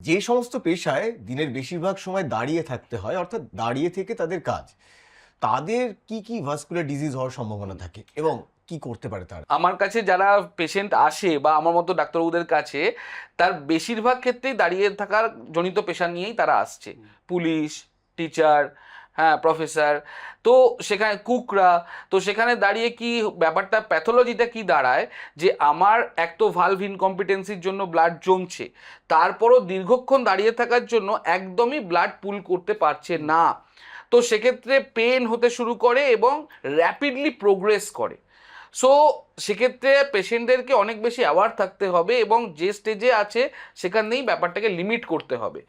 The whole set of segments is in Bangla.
যে সমস্ত পেশায় দিনের বেশিরভাগ সময় দাঁড়িয়ে থাকতে হয়, অর্থাৎ দাঁড়িয়ে থেকে তাদের কাজ, তাদের কি কি ভাস্কুলার ডিজিজ হওয়ার সম্ভাবনা থাকে এবং কি করতে পারে তারা? আমার কাছে যারা পেশেন্ট আসে বা আমার মতো ডাক্তারবাবুদের কাছে, তার বেশিরভাগ ক্ষেত্রেই দাঁড়িয়ে থাকার জনিত পেশা নিয়েই তারা আসছে। পুলিশ, টিচার, হ্যাঁ, প্রফেসর, তো সেখানে কুকরা, তো সেখানে দাঁড়িয়ে কি ব্যাপারটা, প্যাথোলজিটা কি দাঁড়ায় যে আমার এক তো ভালভ ইনকম্পিটেন্সির জন্য ব্লাড জমছে, তারপরও দীর্ঘক্ষণ দাঁড়িয়ে থাকার জন্য একদমই ব্লাড পুল করতে পারছে না। তো সেক্ষেত্রে পেন হতে শুরু করে এবং র্যাপিডলি প্রোগ্রেস করে। সো সেক্ষেত্রে পেশেন্টদেরকে অনেক বেশি অ্যাওয়ার থাকতে হবে এবং যে স্টেজে আছে সেখানেই ব্যাপারটাকে লিমিট করতে হবে।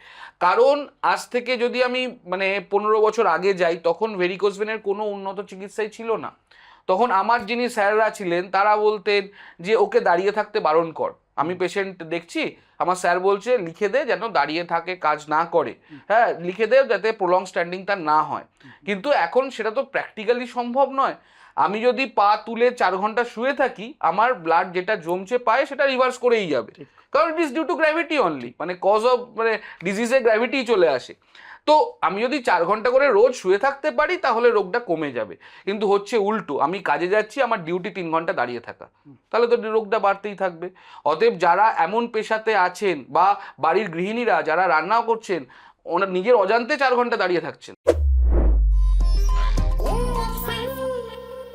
কারণ আজ থেকে যদি আমি 15 বছর আগে যাই, তখন ভেরিকোজ ভেনের কোনো উন্নত চিকিৎসাই ছিল না। তখন আমার যিনি স্যাররা ছিলেন তারা বলতেন যে ওকে দাঁড়িয়ে থাকতে বারণ কর। আমি পেশেন্ট দেখছি, আমার স্যার বলছে লিখে দে যেন দাঁড়িয়ে থাকে, কাজ না করে, হ্যাঁ লিখে দে যাতে প্রলং স্ট্যান্ডিং তার না হয়। কিন্তু এখন সেটা তো প্র্যাকটিক্যালি সম্ভব নয়। আমি যদি পা তুলে 4 ঘন্টা শুয়ে থাকি, আমার ব্লাড যেটা জমছে পায়ে সেটা রিভার্স করেই যাবে, কারণ it is due to gravity only, cause of ডিজিজের গ্র্যাভিটি চলে আসে। তো আমি যদি 4 ঘন্টা করে রোজ শুয়ে থাকতে পারি তাহলে রোগটা কমে যাবে। কিন্তু হচ্ছে উল্টো, আমি কাজে যাচ্ছি, আমার ডিউটি 3 ঘন্টা দাঁড়িয়ে থাকা, তাহলে তো রোগটা বাড়তেই থাকবে। অতএব যারা এমন পেশাতে আছেন বা বাড়ির গৃহিণীরা যারা রান্নাও করছেন, ওনার নিজের অজান্তে 4 ঘন্টা দাঁড়িয়ে থাকছেন।